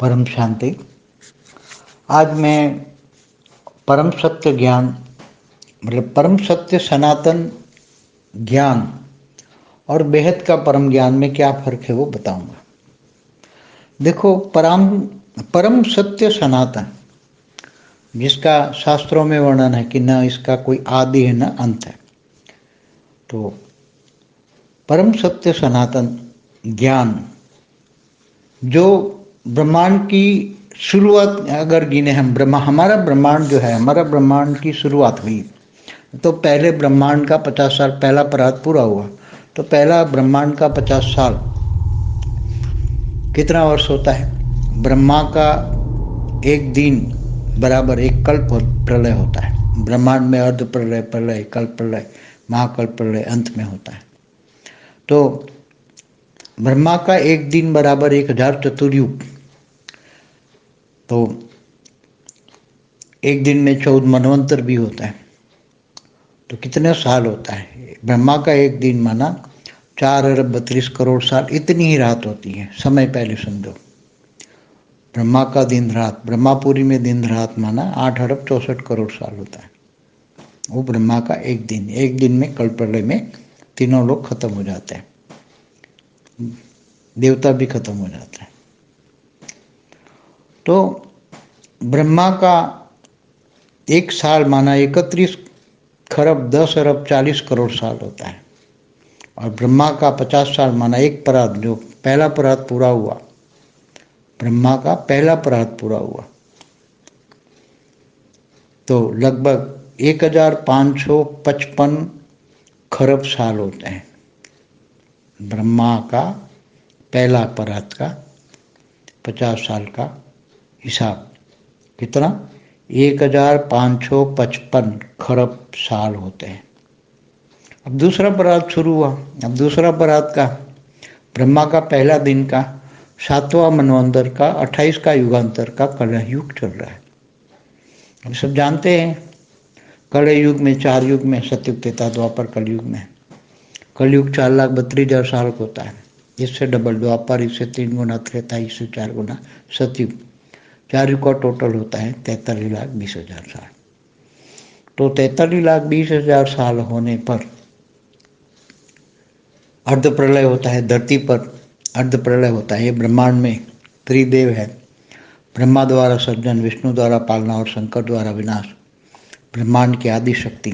परम शांति। आज मैं परम सत्य ज्ञान मतलब परम सत्य सनातन ज्ञान और बेहद का परम ज्ञान में क्या फर्क है वो बताऊंगा। देखो, परम सत्य सनातन, जिसका शास्त्रों में वर्णन है कि न इसका कोई आदि है न अंत है, तो परम सत्य सनातन ज्ञान जो ब्रह्मांड की शुरुआत अगर गिने हम, हमारा ब्रह्मांड जो है, हमारा ब्रह्मांड की शुरुआत हुई तो पहले ब्रह्मांड का 50 साल पहला परात पूरा हुआ, तो पहला ब्रह्मांड का 50 साल कितना वर्ष होता है? ब्रह्मा का एक दिन बराबर एक कल्प प्रलय होता है। ब्रह्मांड में अर्ध प्रलय, प्रलय, कल्प प्रलय, महाकल्प प्रलय अंत में होता है। तो ब्रह्मा का एक दिन बराबर 1000 चतुर्युग। तो एक दिन में 14 मनवंतर भी होता है, तो कितने साल होता है? ब्रह्मा का एक दिन माना 4 अरब 32 करोड़ साल, इतनी ही रात होती है। समय पहले समझो, ब्रह्मा का दिन रात, ब्रह्मापुरी में दिन रात माना 8 अरब 64 करोड़ साल होता है। वो ब्रह्मा का एक दिन में कल्प प्रलय में तीनों लोग खत्म हो जाते हैं, देवता भी खत्म हो जाते हैं। तो ब्रह्मा का एक साल माना 31 खरब 10 अरब 40 करोड़ साल होता है, और ब्रह्मा का 50 साल माना एक परात, जो पहला परात पूरा हुआ, ब्रह्मा का पहला परात पूरा हुआ, तो लगभग 1555 खरब साल होते हैं। ब्रह्मा का पहला परात का 50 साल का हिसाब कितना? 1555 खरब साल होते हैं। अब दूसरा परात शुरू हुआ। अब दूसरा परात का ब्रह्मा का पहला दिन का 7वां मनवंतर का 28 का युगांतर का कलह युग चल रहा है। हम सब जानते हैं कलह युग में 4 युग में सतयुग, त्रेता, द्वापर, कलयुग में। कलयुग 4,32,000 साल का होता है, इससे डबल द्वापर, इससे 3 गुना त्रेता, इससे 4 गुना सतयुग। 4 युग का टोटल होता है 43,20,000 साल। तो 43,20,000 साल होने पर अर्ध प्रलय होता है। धरती पर अर्ध प्रलय होता है। ये ब्रह्मांड में त्रिदेव है, ब्रह्मा द्वारा सृजन, विष्णु द्वारा पालना और शंकर द्वारा विनाश। ब्रह्मांड की आदि शक्ति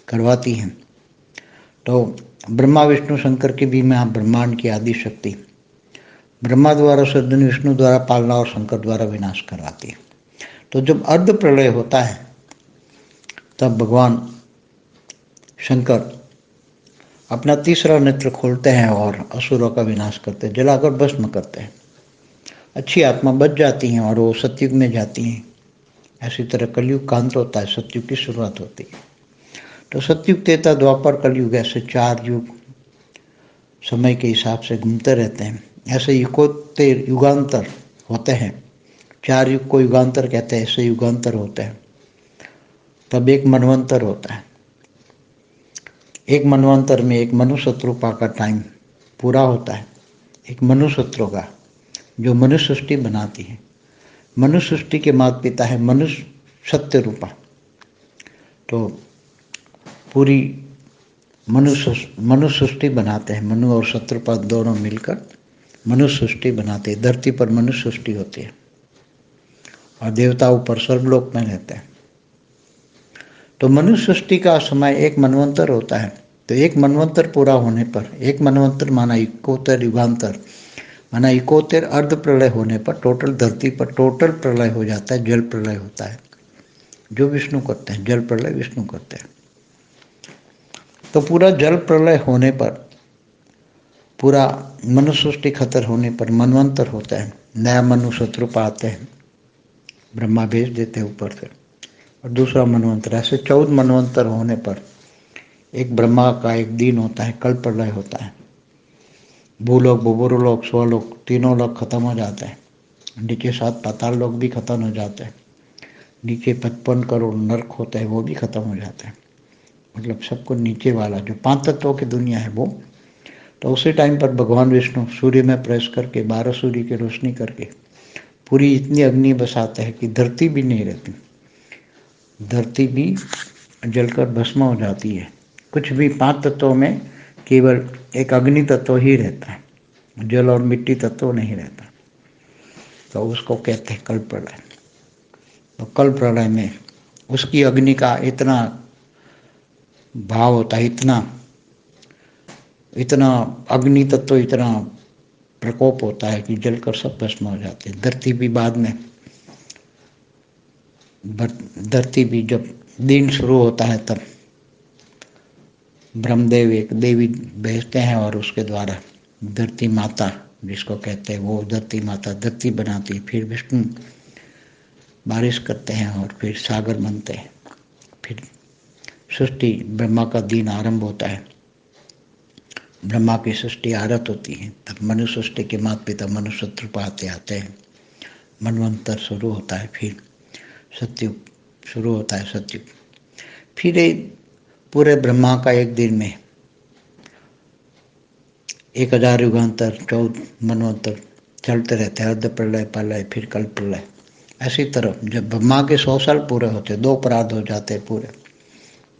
करवाती है। तो ब्रह्मा विष्णु शंकर की भी में ब्रह्मांड की आदि शक्ति ब्रह्मा द्वारा सृजन, विष्णु द्वारा पालना और शंकर द्वारा विनाश करवाती है। तो जब अर्ध प्रलय होता है तब भगवान शंकर अपना तीसरा नेत्र खोलते हैं और असुरों का विनाश करते हैं, जलाकर भस्म करते हैं। अच्छी आत्मा बच जाती हैं और वो सतयुग में जाती हैं। ऐसी तरह कलयुग का अंत होता है, सतयुग की शुरुआत होती है। तो सतयुग, त्रेता, द्वापर, कलयुग, ऐसे 4 युग समय के हिसाब से घूमते रहते हैं। ऐसे 71 युगांतर होते हैं। 4 युग को युगांतर कहते हैं, ऐसे युगांतर होते हैं। तब एक मनवंतर होता है। एक मनवंतर में एक मनुष्य रूपा का टाइम पूरा होता है। एक मनुष्य का, जो मनुष्य सृष्टि बनाती है। मनुष्य सृष्टि के माता पिता है मनुष्य सत्य रूपा। तो पूरी मनुष्य सृष्टि बनाते हैं। मनु और शत्रुपा दोनों मिलकर मनुष्य सृष्टि बनाते हैं। धरती पर मनुष्य सृष्टि होती है और देवता ऊपर स्वर्गलोक में रहते हैं। तो मनुष्य सृष्टि का समय एक मनवंतर होता है। तो एक मनवंतर पूरा होने पर, एक मनवंतर माना 71 युगांतर माना 71 अर्ध प्रलय होने पर टोटल धरती पर टोटल प्रलय हो जाता है। जल प्रलय होता है, जो विष्णु करते हैं। जल प्रलय विष्णु करते हैं। तो पूरा जल प्रलय होने पर, पूरा मनुष्य सृष्टि खतर होने पर मनवंतर होता है। नया मनुष्य रूप आते हैं, ब्रह्मा भेज देते हैं ऊपर से, और दूसरा मनवंतर। ऐसे 14 मनवंतर होने पर एक ब्रह्मा का एक दिन होता है, कल्प प्रलय होता है। भूलोक, भूबुरलोक, स्वलोक तीनों लोग खत्म हो जाते हैं। नीचे 7 पाताल लोग भी खत्म हो जाते हैं। नीचे 55 करोड़ नरक होते हैं, वो भी खत्म हो जाते हैं। मतलब सबको नीचे वाला जो 5 तत्वों की दुनिया है वो। तो उसी टाइम पर भगवान विष्णु सूर्य में प्रवेश करके 12 सूर्य की रोशनी करके पूरी इतनी अग्नि बसाते हैं कि धरती भी नहीं रहती, धरती भी जलकर भस्म हो जाती है। कुछ भी 5 तत्वों में केवल एक अग्नि तत्व ही रहता है, जल और मिट्टी तत्व नहीं रहता। तो उसको कहते हैं कल्प प्रलय। तो कल्प प्रलय में उसकी अग्नि का इतना भाव होता है, इतना अग्नि तत्व, इतना प्रकोप होता है कि जलकर सब भस्म हो जाते हैं। धरती भी बाद में, धरती भी जब दिन शुरू होता है तब ब्रह्मदेव एक देवी भेजते हैं और उसके द्वारा धरती माता जिसको कहते हैं वो धरती माता धरती बनाती है। फिर विष्णु बारिश करते हैं और फिर सागर बनते हैं। फिर सृष्टि, ब्रह्मा का दिन आरंभ होता है, ब्रह्मा की सृष्टि आरत होती है। तब मनुष्य सृष्टि के माता पिता मनुष्य पाते आते हैं, मनवंतर शुरू होता है, फिर सतयुग शुरू होता है, सतयुग। फिर पूरे ब्रह्मा का एक दिन में 1000 युगांतर 14 मनवंतर चलते रहते हैं। अर्ध प्रलय, प्रलय, फिर कल्प प्रलय। ऐसी तरह जब ब्रह्मा के 100 साल पूरे होते, 2 अपराध हो जाते पूरे।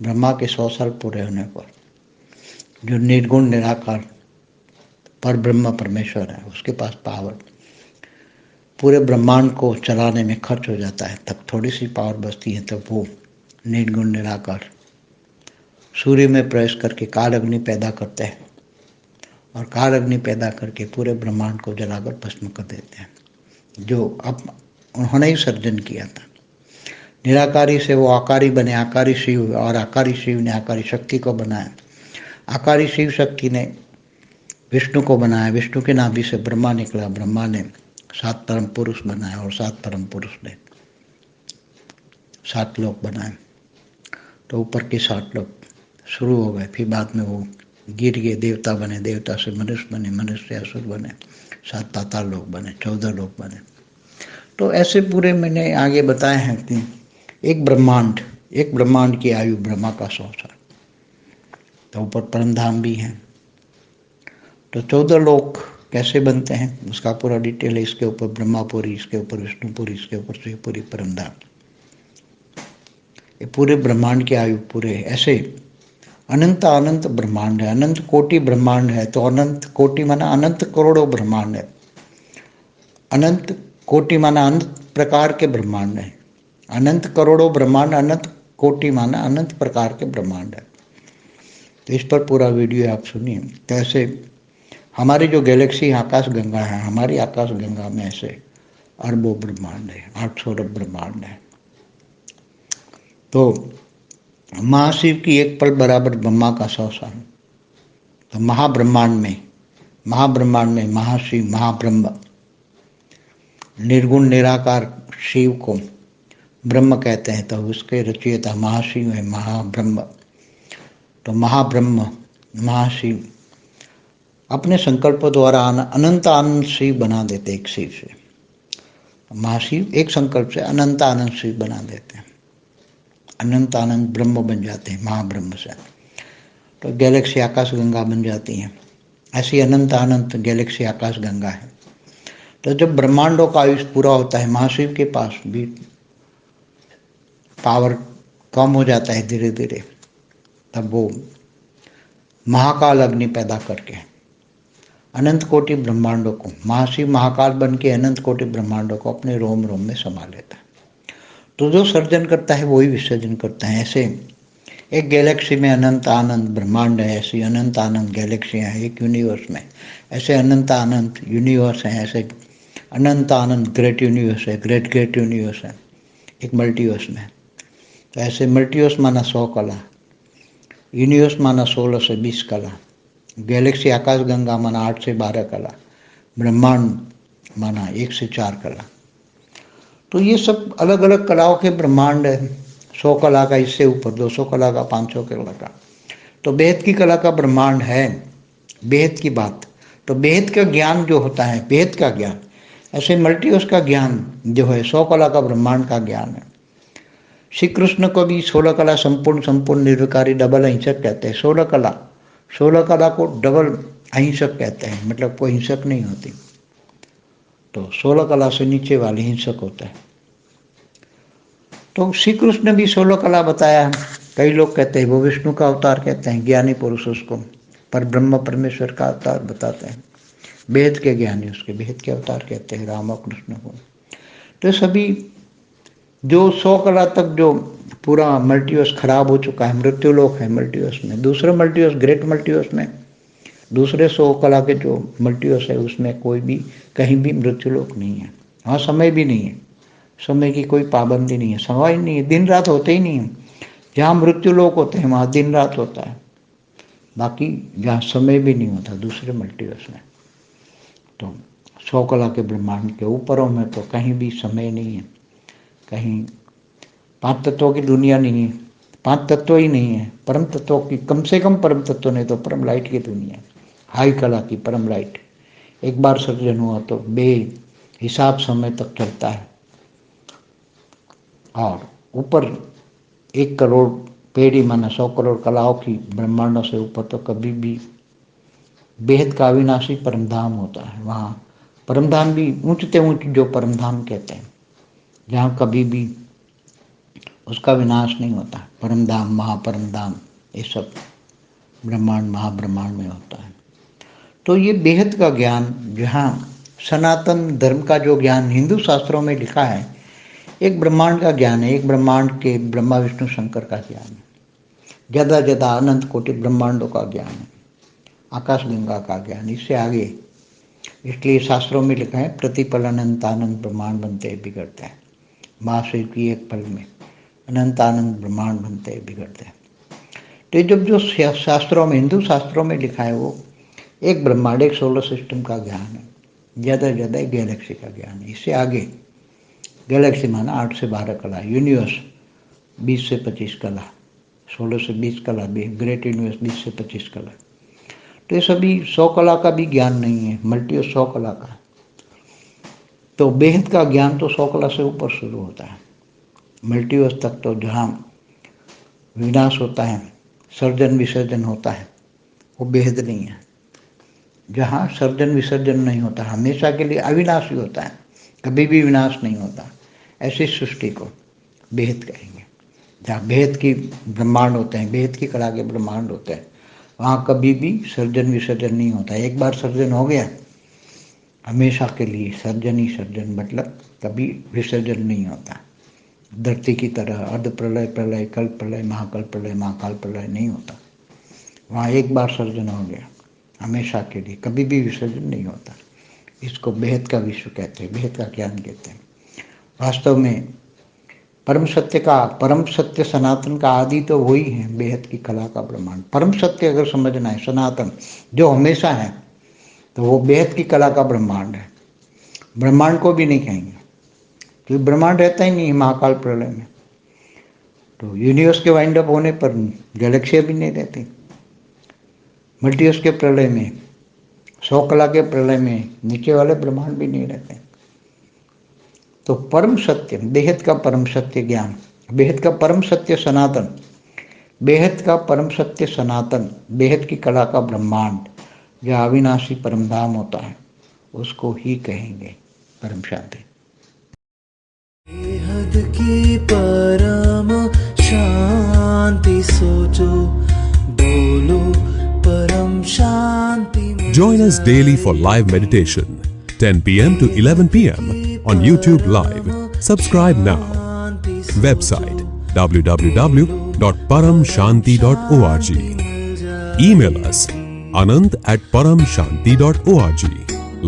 ब्रह्मा के 100 साल पूरे होने पर जो निर्गुण निराकार पर ब्रह्म परमेश्वर है, उसके पास पावर पूरे ब्रह्मांड को चलाने में खर्च हो जाता है। तब थोड़ी सी पावर बचती है, तब वो निर्गुण निराकार सूर्य में प्रवेश करके काल अग्नि पैदा करते हैं और काल अग्नि पैदा करके पूरे ब्रह्मांड को जलाकर भस्म कर देते हैं, जो अब उन्होंने ही सर्जन किया था। निराकारी से वो आकारी बने, आकारी शिव, और आकारी शिव ने आकारी शक्ति को बनाया। आकारी शिव शक्ति ने विष्णु को बनाया, विष्णु के नाभि से ब्रह्मा निकला, ब्रह्मा ने 7 परम पुरुष बनाए और 7 परम पुरुष ने 7 लोक बनाए। तो ऊपर के 7 लोक शुरू हो गए। फिर बाद में वो गिर गए, देवता बने, देवता से मनुष्य बने, मनुष्य से असुर बने, 7 पाताल लोक बने, 14 लोक बने। तो ऐसे पूरे मैंने आगे बताए हैं कि एक ब्रह्मांड की आयु ब्रह्मा का 100 साल। तो ऊपर परमधाम भी है। तो 14 लोक कैसे बनते हैं उसका पूरा डिटेल है। इसके ऊपर ब्रह्मापुरी, इसके ऊपर विष्णुपुरी, इसके ऊपर शिवपुरी, परमधाम। ये पूरे ब्रह्मांड की आयु पूरे ऐसे अनंत ब्रह्मांड है, अनंत कोटि ब्रह्मांड है। तो अनंत कोटि माना अनंत करोड़ों ब्रह्मांड है, अनंत कोटि माना अनंत प्रकार के ब्रह्मांड है, अनंत करोड़ों ब्रह्मांड, अनंत कोटि माना अनंत प्रकार के ब्रह्मांड है। तो इस पर पूरा वीडियो आप सुनिए। कैसे हमारी जो गैलेक्सी आकाश गंगा है, हमारी आकाश गंगा में ऐसे अरबों ब्रह्मांड है, 800 अरब ब्रह्मांड है। तो महाशिव की एक पल बराबर ब्रह्मा का 100 साल। तो महाब्रह्मांड में महाशिव, महाब्रह्म, निर्गुण निराकार शिव को ब्रह्म कहते हैं। तो उसके रचयिता महाशिव है, महाब्रह्म। तो महाब्रह्म महाशिव अपने संकल्प द्वारा अनंत आनंद शिव बना देते। एक शिव से महाशिव एक संकल्प से अनंत आनंद शिव बना देते हैं, अनंत आनंद ब्रह्म बन जाते हैं महाब्रह्म से। तो गैलेक्सी आकाश गंगा बन जाती है। ऐसी अनंत आनंद गैलेक्सी आकाश गंगा है। तो जब ब्रह्मांडों का आयुष पूरा होता है, महाशिव के पास भी पावर कम हो जाता है धीरे धीरे। तब वो महाकाल अग्नि पैदा करके अनंत कोटि ब्रह्मांडों को, महाशिव महाकाल बन के अनंत कोटि ब्रह्मांडों को अपने रोम रोम में समा लेता है। तो जो सर्जन करता है वही विसर्जन करता है। ऐसे एक गैलेक्सी में अनंत आनंद ब्रह्मांड है, ऐसी अनंत आनंद गैलेक्सियाँ हैं एक यूनिवर्स में। ऐसे अनंत आनंद यूनिवर्स हैं, ऐसे अनंत आनंद ग्रेट यूनिवर्स है, ग्रेट यूनिवर्स है एक मल्टीवर्स में। तो ऐसे मल्टीवर्स माना 100 कला, यूनिवर्स माना 16 से 20 कला, गैलेक्सी आकाश गंगा माना 8 से 12 कला, ब्रह्मांड माना 1 से 4 कला। तो ये सब अलग अलग कलाओं के ब्रह्मांड है। 100 कला का, इससे ऊपर 200 कला का, 500 कला का। तो बेहद की कला का ब्रह्मांड है। बेहद की बात, तो बेहद का ज्ञान जो होता है, बेहद का ज्ञान, ऐसे मल्टीवर्स का ज्ञान जो है 100 कला का ब्रह्मांड का ज्ञान है। श्री कृष्ण को भी 16 कला संपूर्ण निर्विकारी डबल अहिंसक कहते हैं। 16 कला को डबल अहिंसक कहते हैं, मतलब कोई हिंसक नहीं होती। तो 16 कला से नीचे वाले हिंसक होता है। तो श्री कृष्ण ने भी 16 कला बताया। कई लोग कहते हैं वो विष्णु का अवतार कहते हैं, ज्ञानी पुरुष उसको, पर ब्रह्म परमेश्वर का अवतार बताते हैं। वेद के ज्ञानी उसके वेद के अवतार कहते हैं राम और कृष्ण को। तो सभी जो 100 कला तक जो पूरा मल्टीवर्स खराब हो चुका है, मृत्युलोक है मल्टीवर्स में, दूसरे मल्टीवर्स ग्रेट मल्टीवर्स में, दूसरे 100 कला के जो मल्टीवर्स है उसमें कोई भी कहीं भी मृत्युलोक नहीं है। वहाँ समय भी नहीं है, समय की कोई पाबंदी नहीं है, समय ही नहीं है, दिन रात होते ही नहीं है। जहाँ मृत्युलोक होते हैं वहाँ दिन रात होता है, बाकी जहाँ समय भी नहीं होता दूसरे मल्टीवर्स में। तो 100 कला के ब्रह्मांड के ऊपरों में तो कहीं भी समय नहीं है, कहीं 5 तत्वों की दुनिया नहीं है, 5 तत्व ही नहीं है, परम तत्वों की कम से कम परम तत्व नहीं तो परम लाइट की दुनिया है, हाई कला की परम लाइट। एक बार सर्जन हुआ तो बे हिसाब समय तक चलता है, और ऊपर 1 करोड़ पेड़ी माना 100 करोड़ कलाओं की ब्रह्मांडों से ऊपर तो कभी भी बेहद का अविनाशी परमधाम होता है। वहाँ परमधाम भी ऊंचते ऊंच जो परमधाम कहते हैं, जहाँ कभी भी उसका विनाश नहीं होता। परमधाम महापरमधाम ये सब ब्रह्मांड महाब्रह्मांड में होता है। तो ये बेहद का ज्ञान, जहाँ सनातन धर्म का जो ज्ञान हिंदू शास्त्रों में लिखा है, एक ब्रह्मांड का ज्ञान है, एक ब्रह्मांड के ब्रह्मा विष्णु शंकर का ज्ञान है, ज़्यादा ज़्यादा अनंत कोटि ब्रह्मांडों का ज्ञान है, आकाश गंगा का ज्ञान, इससे आगे। इसलिए शास्त्रों में लिखा है प्रतिपल अनंत आनंद ब्रह्मांड बनते बिगड़ते हैं, महाशिव की एक पल में अनंत आनंद ब्रह्मांड बनते बिगड़ते हैं। तो जब जो शास्त्रों में हिंदू शास्त्रों में लिखा है वो एक ब्रह्मांड, एक सोलर सिस्टम का ज्ञान है, ज़्यादा ज़्यादा एक गैलेक्सी का ज्ञान है। इससे आगे गैलेक्सी माना 8 से 12 कला, यूनिवर्स 20 से 25 कला, 16 से 20 कला, ग्रेट यूनिवर्स 20 से 25 कला। तो ये सभी 100 कला का भी ज्ञान नहीं है, मल्टीवर्स 100 कला का। तो बेहद का ज्ञान तो 100 कला से ऊपर शुरू होता है, मल्टीवर्स तक तो जहाँ विनाश होता है, सर्जन विसर्जन होता है, वो बेहद नहीं है। जहाँ सर्जन विसर्जन नहीं होता, हमेशा के लिए अविनाशी होता है, कभी भी विनाश नहीं होता, ऐसी सृष्टि को बेहद कहेंगे। जहाँ बेहद की ब्रह्मांड होते हैं, बेहद की कला के ब्रह्मांड होते हैं, वहाँ कभी भी सर्जन विसर्जन नहीं होता। एक बार सर्जन हो गया हमेशा के लिए सर्जन ही सर्जन, मतलब कभी विसर्जन नहीं होता। धरती की तरह अर्ध प्रलय, प्रलय, कल्प प्रलय, महाकल्प प्रलय, महाकाल प्रलय नहीं होता। वहाँ एक बार सर्जन हो गया हमेशा के लिए, कभी भी विसर्जन नहीं होता। इसको बेहद का विश्व कहते हैं, बेहद का ज्ञान कहते हैं। वास्तव में परम सत्य सनातन का आदि तो वही है, बेहद की कला का ब्रह्मांड। परम सत्य अगर समझना है, सनातन जो हमेशा है, तो वो बेहद की कला का ब्रह्मांड है। ब्रह्मांड को भी नहीं कहेंगे क्योंकि ब्रह्मांड रहता ही नहीं है महाकाल प्रलय में। तो यूनिवर्स के वाइंड अप होने पर गैलेक्सियाँ भी नहीं रहती। मल्टीवर्स के प्रलय में, 100 कला के प्रलय में नीचे वाले ब्रह्मांड भी नहीं रहते। तो परम सत्य, बेहद का परम सत्य ज्ञान, बेहद का परम सत्य सनातन, बेहद का परम सत्य सनातन, बेहद की कला का ब्रह्मांड जो अविनाशी परमधाम होता है, उसको ही कहेंगे परम शांति। बेहद की परम शांति सोचो, बोलो परम शांति। Join us daily for live meditation, 10 p.m. to 11 p.m. on YouTube Live. Subscribe now. Website www.paramshanti.org. Email us anand@paramshanti.org.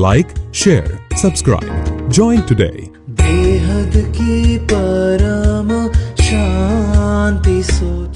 Like, share, subscribe. Join today. बेहद की परम शांति सोचो।